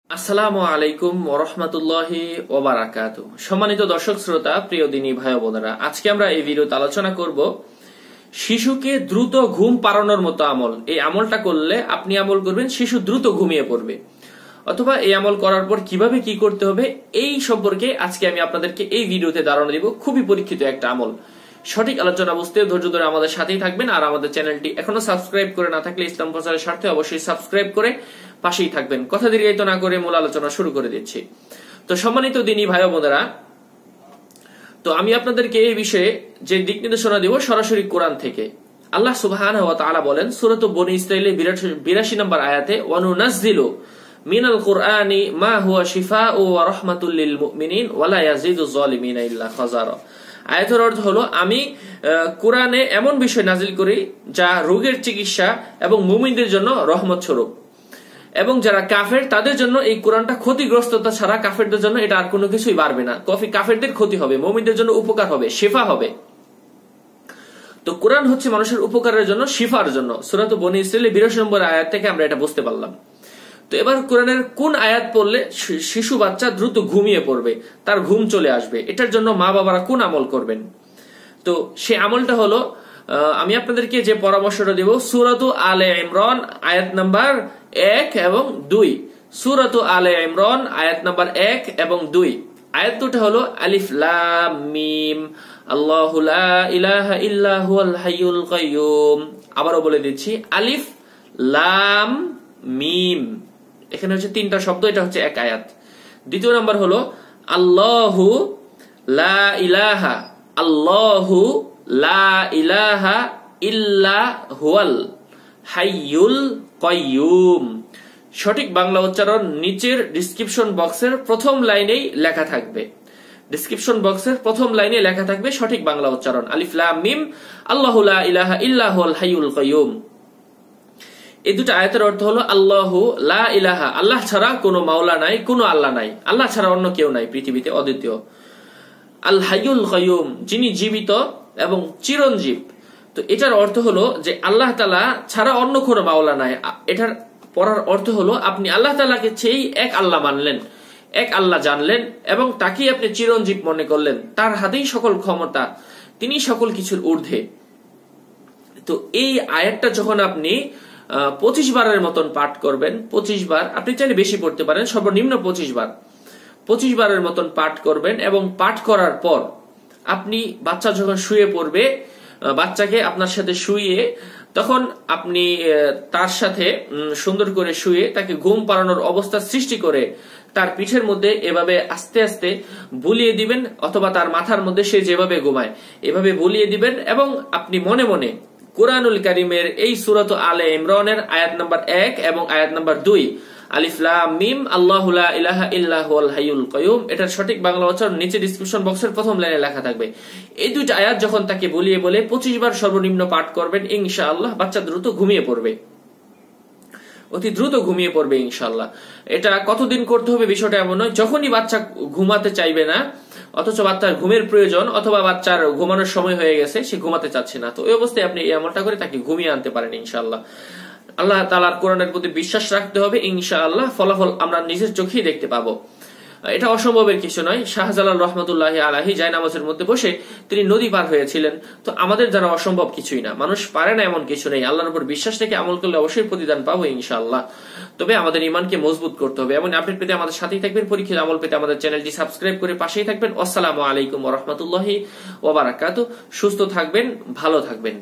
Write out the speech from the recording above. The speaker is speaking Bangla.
আসসালামু আলাইকুম ওয়া রাহমাতুল্লাহি ওয়া বারাকাতুহু। সম্মানিত দর্শক শ্রোতা, প্রিয় দিনী ভাই ও বোনেরা, আজকে আমরা এই ভিডিওতে আলোচনা করব শিশুকে দ্রুত ঘুম পাড়ানোর মতো আমল। এই আমলটা করলে আপনি আমল করবেন, শিশু দ্রুত ঘুমিয়ে পড়বে, অথবা এই আমল করার পর কিভাবে কি করতে হবে এই সম্পর্কে আজকে আমি আপনাদেরকে এই ভিডিওতে ধারণা দিব। খুবই পরীক্ষিত একটা আমল। সঠিক আলোচনা বুঝতে ধৈর্য ধরে আমাদের সাথেই থাকবেন। আর আমাদের চ্যানেলটি এখনো সাবস্ক্রাইব করে না থাকলে ইসলাম প্রচারের স্বার্থে অবশ্যই সাবস্ক্রাইব করে পাশেই থাকবেন। কথা দীর্ঘায়িত না করে মূল আলোচনা শুরু করে দিচ্ছি। তো সম্মানিত দিনী ভাই ও বোনেরা, তো আমি আপনাদেরকে এই বিষয়ে যে দিক নির্দেশনা দিব সরাসরি কোরআন থেকে। আল্লাহ সুবহানাহু ওয়া তাআলা বলেন সূরা বনী ইসরাঈলের 82 নম্বর আয়াতে, ওয়া নুনাজ্জিলু মিনাল কুরআনি মা হুয়া শিফাউ ওয়া রাহমাতুল লিল মুমিনিন ওয়া লা ইয়াজিদুজ জালিমিনা ইল্লা খাযারা। আয়াতের অর্থ হলো, আমি কোরআনে এমন বিষয় নাজিল করি যা রোগের চিকিৎসা এবং মুমিনদের জন্য রহমত স্বরূপ, এবং যারা কাফের তাদের জন্য এই কোরআনটা ক্ষতিগ্রস্ততা ছাড়া কাফেরদের জন্য এটা আর কোনো কিছুই বাড়বে না। কাফেরদের ক্ষতি হবে, মুমিনদের জন্য উপকার হবে, শিফা হবে। তো কোরআন হচ্ছে মানুষের উপকারের জন্য, শিফার জন্য। সূরা বনী ইসরাঈলের 82 নম্বর আয়াত থেকে আমরা এটা বুঝতে পারলাম। তো এবার কোরআনের কোন আয়াত পড়লে শিশু বাচ্চা দ্রুত ঘুমিয়ে পড়বে, তার ঘুম চলে আসবে, এটার জন্য মা বাবারা কোন আমল করবেন? তো সেই আমলটা হলো, আমি আপনাদেরকে যে পরামর্শটা দেব, সূরা আলে ইমরান আয়াত নাম্বার 1 এবং 2। সূরা আলে ইমরান আয়াত নাম্বার 1 এবং 2। আয়াত দুটো হলো আলিফ লাম মিম আল্লাহু লা ইলাহা ইল্লা হুয়াল হাইয়ুল কাইয়ুম। আবারও বলে দিচ্ছি, আলিফ লাম মিম। এখানে হচ্ছে তিনটা শব্দ, এটা হচ্ছে এক আয়াত। দ্বিতীয় নাম্বার হলো আল্লাহু লা ইলাহা, আল্লাহু লা ইলাহা ইল্লা হুয়াল হাইয়ুল কাইয়ুম। সঠিক বাংলা উচ্চারণ নিচের ডেসক্রিপশন বক্সের প্রথম লাইনেই লেখা থাকবে। ডেসক্রিপশন বক্সের প্রথম লাইনে লেখা থাকবে সঠিক বাংলা উচ্চারণ, আলিফ লাম মিম আল্লাহু লা ইলাহা ইল্লা হুয়াল হাইয়ুল কাইয়ুম। এই দুটো আয়াতের অর্থ হলো, আল্লাহু লা ইলাহা, আল্লাহ ছাড়া কোনো মাওলা নাই, কোনো আল্লাহ নাই, আল্লাহ ছাড়া অন্য কেউ নাই পৃথিবীতে, অদ্বিতীয়। আল হাইয়ুল কাইয়ুম, যিনি জীবিত এবং চিরঞ্জীব। তো এটার অর্থ হলো যে আল্লাহ তাআলা ছাড়া অন্য কোনো মাওলা নাই। এটার পড়ার অর্থ হলো, আপনি আল্লাহ তাআলাকে সেই এক আল্লাহ মানলেন, এক আল্লাহ জানলেন এবং তাকেই আপনি চিরঞ্জীব মনে করলেন। তার হাতেই সকল ক্ষমতা, তিনি সকল কিছুর ঊর্ধ্বে। তো এই আয়াতটা যখন আপনি 25 বারের মতন পাঠ করবেন, 25 বার, আপনি চাইলে বেশি পড়তে পারেন, সর্বনিম্ন 25 বার, 25 বারের মতন পাঠ করবেন। এবং পাঠ করার পর আপনি বাচ্চা যখন শুয়ে পড়বে, বাচ্চাকে আপনার সাথে শুয়ে তখন আপনি তার সাথে সুন্দর করে শুয়ে তাকে ঘুম পাড়ানোর অবস্থা সৃষ্টি করে তার পিঠের মধ্যে এভাবে আস্তে আস্তে বুলিয়ে দিবেন, অথবা তার মাথার মধ্যে সে যেভাবে ঘুমায় এভাবে বুলিয়ে দিবেন। এবং আপনি মনে মনে কুরআনুল কারীমের এই সূরা আলে ইমরানের আয়াত নাম্বার 1 এবং আয়াত নাম্বার 2, আলিফ লাম মিম আল্লাহু লা ইলাহা ইল্লা হুয়াল হাইয়ুল কাইয়ুম, এটার সঠিক বাংলা উচ্চারণ নিচে ডেসক্রিপশন বক্সের প্রথম লাইনে লেখা থাকবে। এই দুইটা আয়াত যখন তাকে বলিয়ে বলে 25 বার সর্বনিম্ন পাঠ করবেন, ইনশাআল্লাহ বাচ্চা দ্রুত ঘুমিয়ে পড়বে, অতি দ্রুত ঘুমিয়ে পড়বে ইনশাআল্লাহ। এটা কতদিন করতে হবে বিষয়টা এমন নয়, যখনই বাচ্চা ঘুমাতে চাইবে না, অথচ বাচ্চার ঘুমের প্রয়োজন, অথবা বাচ্চার ঘুমানোর সময় হয়ে গেছে, সে ঘুমাতে চাচ্ছে না, তো ওই অবস্থায় আপনি এই আমলটা করে তাকে ঘুমিয়ে আনতে পারেন ইনশাআল্লাহ। আল্লাহ তাআলার কোরআনের প্রতি বিশ্বাস রাখতে হবে, ইনশাআল্লাহ ফলাফল আমরা নিজের চোখেই দেখতে পাবো। এটা অসম্ভবের কিছু নয়। শাহজালাল রহমাতুল্লাহি আলাইহি জায়নামাজের মধ্যে বসে তিনি নদী পার হয়েছিলেন। তো আমাদের দ্বারা অসম্ভব কিছুই না, মানুষ পারে না এমন কিছু নেই। আল্লাহর উপর বিশ্বাস রেখে আমল করলে অবশ্যই প্রতিদান পাবো ইনশাআল্লাহ। তবে আমাদের ঈমানকে মজবুত করতে হবে। এবং আপডেট পেতে আমাদের সাথেই থাকবেন, পরীক্ষিত আমল পেতে আমাদের চ্যানেলটি সাবস্ক্রাইব করে পাশেই থাকবেন। আসসালামু আলাইকুম ওয়া রাহমাতুল্লাহি ওয়া বারাকাতুহু। সুস্থ থাকবেন, ভালো থাকবেন।